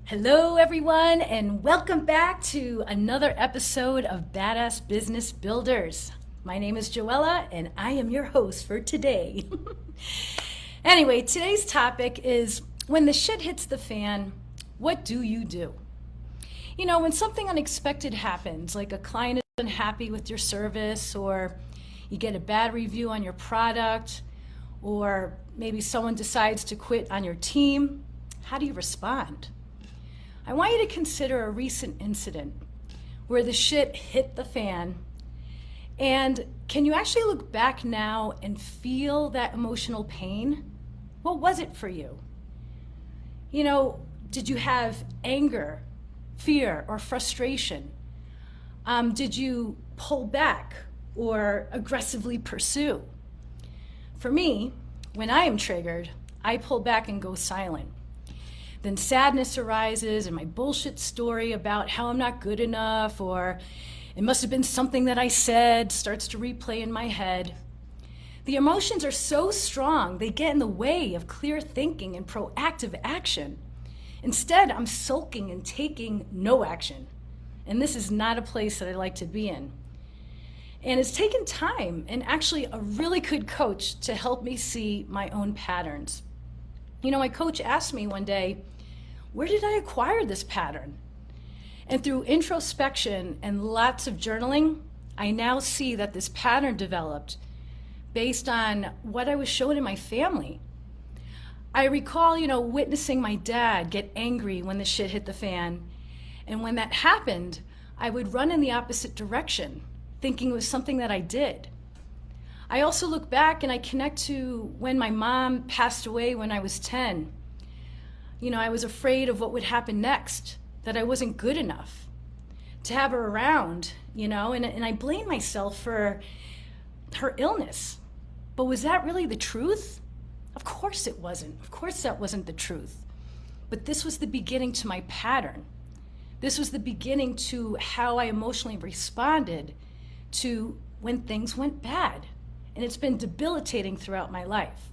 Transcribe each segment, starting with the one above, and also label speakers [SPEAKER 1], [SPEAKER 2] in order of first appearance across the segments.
[SPEAKER 1] Hello, everyone, and welcome back to another episode of Badass Business Builders. My name is Joella, and I am your host for today. Anyway, today's topic is when the shit hits the fan, what do you do? You know, when something unexpected happens, like a client is unhappy with your service, or you get a bad review on your product, or maybe someone decides to quit on your team, how do you respond? I want you to consider a recent incident where the shit hit the fan. And can you actually look back now and feel that emotional pain? What was it for you? You know, did you have anger, fear, or frustration? Did you pull back or aggressively pursue? For me, when I am triggered, I pull back and go silent. Then sadness arises and my bullshit story about how I'm not good enough or it must have been something that I said starts to replay in my head. The emotions are so strong, they get in the way of clear thinking and proactive action. Instead, I'm sulking and taking no action. And this is not a place that I like to be in. And it's taken time and actually a really good coach to help me see my own patterns. You know, my coach asked me one day, where did I acquire this pattern? And through introspection and lots of journaling, I now see that this pattern developed based on what I was shown in my family. I recall, witnessing my dad get angry when the shit hit the fan. And when that happened, I would run in the opposite direction, thinking it was something that I did. I also look back and I connect to when my mom passed away when I was 10. I was afraid of what would happen next, that I wasn't good enough to have her around, and I blamed myself for her illness. But was that really the truth? Of course it wasn't. Of course that wasn't the truth. But this was the beginning to my pattern. This was the beginning to how I emotionally responded to when things went bad. And it's been debilitating throughout my life.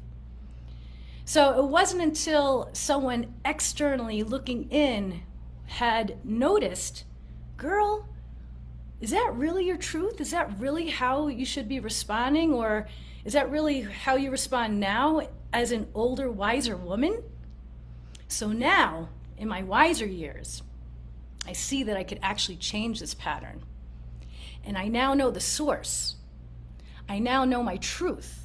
[SPEAKER 1] So it wasn't until someone externally looking in had noticed, girl, is that really your truth? Is that really how you should be responding? Or is that really how you respond now as an older, wiser woman? So now, in my wiser years, I see that I could actually change this pattern. And I now know the source. I now know my truth.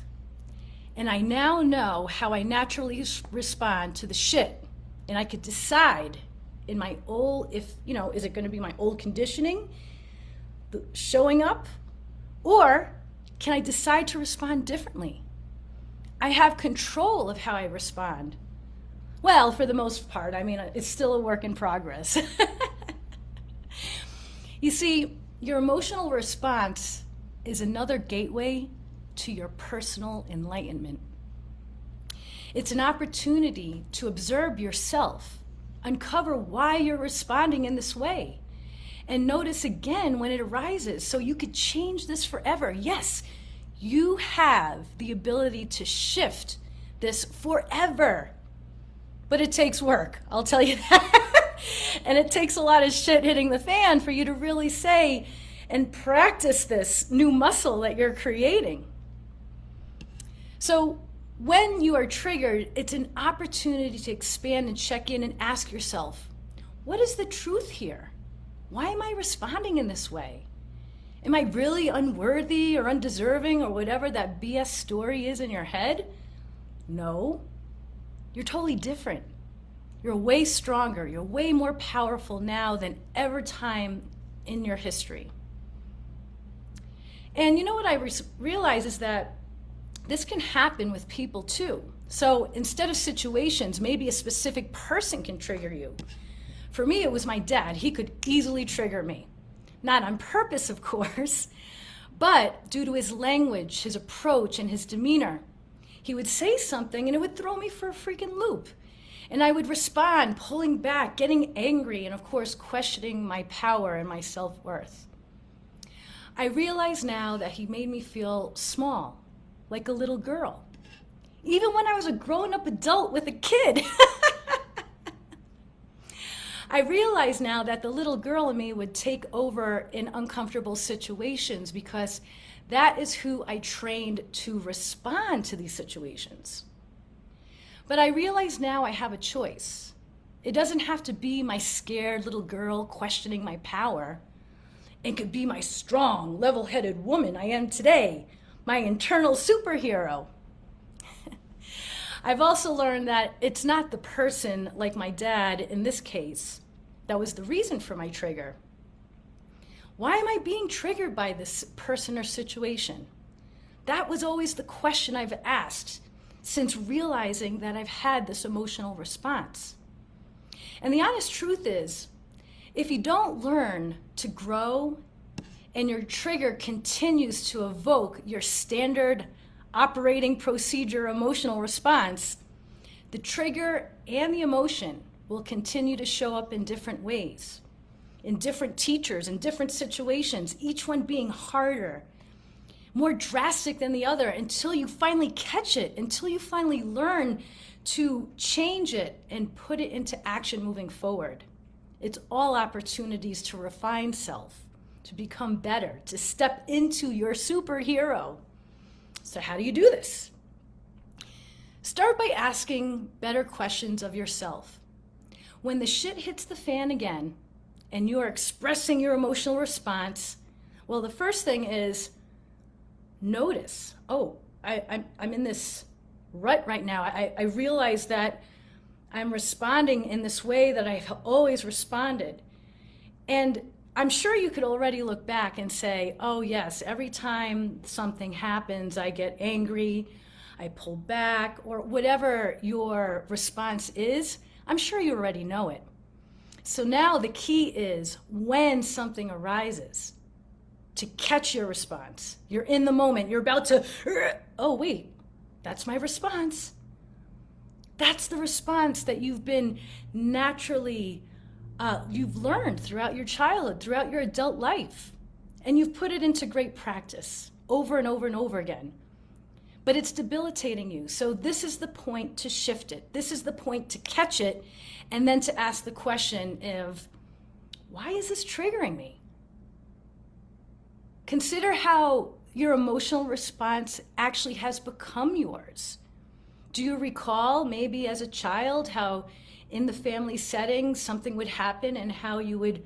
[SPEAKER 1] And I now know how I naturally respond to the shit. And I could decide in my old, is it going to be my old conditioning showing up? Or can I decide to respond differently? I have control of how I respond. Well, for the most part, it's still a work in progress. You see, your emotional response is another gateway to your personal enlightenment. It's an opportunity to observe yourself, uncover why you're responding in this way, and notice again when it arises so you could change this forever. Yes, you have the ability to shift this forever, but it takes work, I'll tell you that. And it takes a lot of shit hitting the fan for you to really say and practice this new muscle that you're creating. So when you are triggered, it's an opportunity to expand and check in and ask yourself, what is the truth here? Why am I responding in this way? Am I really unworthy or undeserving or whatever that BS story is in your head? No, you're totally different. You're way stronger. You're way more powerful now than ever time in your history. And you know what I realize is that this can happen with people too. So instead of situations, maybe a specific person can trigger you. For me, it was my dad. He could easily trigger me. Not on purpose, of course, but due to his language, his approach, and his demeanor. He would say something and it would throw me for a freaking loop. And I would respond, pulling back, getting angry, and of course, questioning my power and my self-worth. I realize now that he made me feel small, like a little girl, even when I was a grown-up adult with a kid. I realize now that the little girl in me would take over in uncomfortable situations because that is who I trained to respond to these situations. But I realize now I have a choice. It doesn't have to be my scared little girl questioning my power. It could be my strong, level-headed woman I am today, my internal superhero. I've also learned that it's not the person, like my dad in this case, that was the reason for my trigger. Why am I being triggered by this person or situation? That was always the question I've asked since realizing that I've had this emotional response. And the honest truth is, if you don't learn to grow and your trigger continues to evoke your standard operating procedure emotional response, the trigger and the emotion will continue to show up in different ways, in different teachers, in different situations, each one being harder, more drastic than the other, until you finally catch it, until you finally learn to change it and put it into action moving forward. It's all opportunities to refine self, to become better, to step into your superhero. So how do you do this? Start by asking better questions of yourself. When the shit hits the fan again and you are expressing your emotional response, well, the first thing is notice, I'm in this rut right now. I realize that I'm responding in this way that I've always responded. And I'm sure you could already look back and say, oh yes, every time something happens, I get angry, I pull back, or whatever your response is, I'm sure you already know it. So now the key is when something arises, to catch your response. You're in the moment, you're about to, oh wait, that's my response. That's the response that you've been naturally you've learned throughout your childhood, throughout your adult life, and you've put it into great practice over and over and over again. But it's debilitating you. So this is the point to shift it. This is the point to catch it, and then to ask the question of, why is this triggering me? Consider how your emotional response actually has become yours. Do you recall maybe as a child how in the family setting something would happen and how you would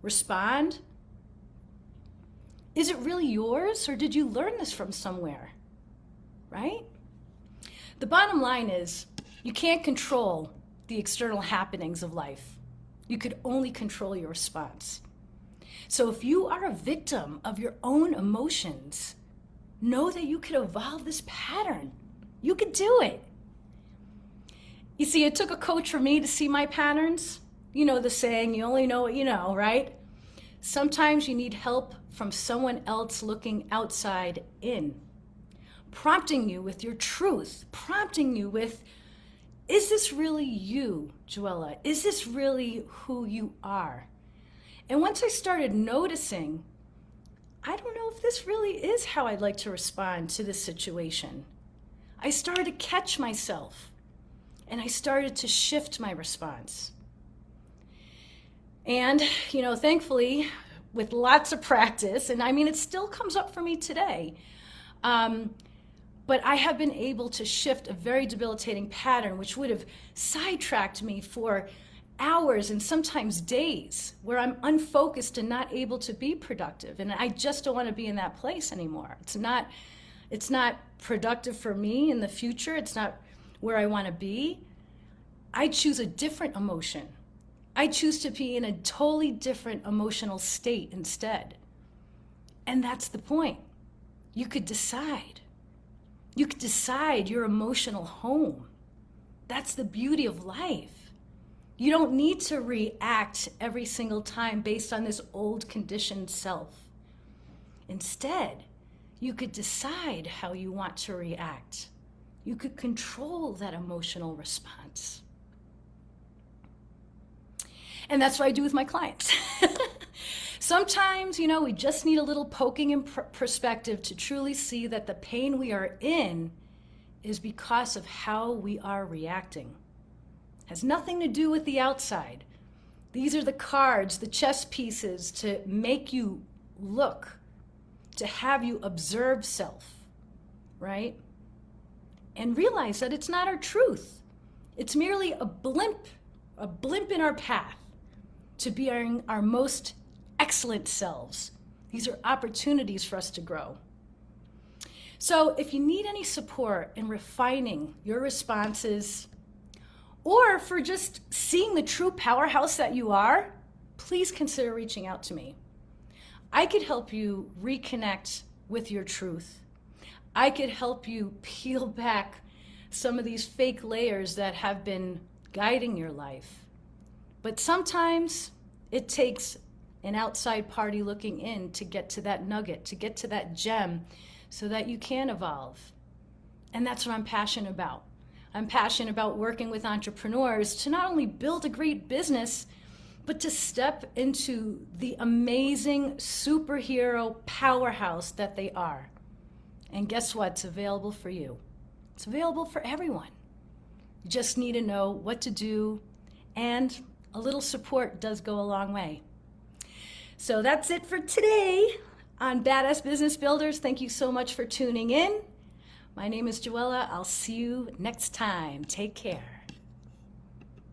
[SPEAKER 1] respond? Is it really yours, or did you learn this from somewhere? Right? The bottom line is, you can't control the external happenings of life. You could only control your response. So if you are a victim of your own emotions, know that you could evolve this pattern. You could do it. You see, it took a coach for me to see my patterns. You know the saying, you only know what you know, right? Sometimes you need help from someone else looking outside in, prompting you with your truth, prompting you with, is this really you, Joella? Is this really who you are? And once I started noticing, I don't know if this really is how I'd like to respond to this situation, I started to catch myself. And I started to shift my response. And, thankfully, with lots of practice, and I mean, it still comes up for me today, but I have been able to shift a very debilitating pattern, which would have sidetracked me for hours and sometimes days, where I'm unfocused and not able to be productive. And I just don't want to be in that place anymore. It's not productive for me in the future. It's not where I want to be. I choose a different emotion. I choose to be in a totally different emotional state instead. And that's the point. You could decide. You could decide your emotional home. That's the beauty of life. You don't need to react every single time based on this old conditioned self. Instead, you could decide how you want to react. You could control that emotional response. And that's what I do with my clients. Sometimes, we just need a little poking in perspective to truly see that the pain we are in is because of how we are reacting. It has nothing to do with the outside. These are the cards, the chess pieces to make you look, to have you observe self, right? And realize that it's not our truth. It's merely a blimp in our path to be our most excellent selves. These are opportunities for us to grow. So if you need any support in refining your responses, or for just seeing the true powerhouse that you are, please consider reaching out to me. I could help you reconnect with your truth. I could help you peel back some of these fake layers that have been guiding your life. But sometimes it takes an outside party looking in to get to that nugget, to get to that gem, so that you can evolve. And that's what I'm passionate about. I'm passionate about working with entrepreneurs to not only build a great business, but to step into the amazing superhero powerhouse that they are. And guess what? It's available for you. It's available for everyone. You just need to know what to do, and a little support does go a long way. So that's it for today on Badass Business Builders. Thank you so much for tuning in. My name is Joella. I'll see you next time. Take care.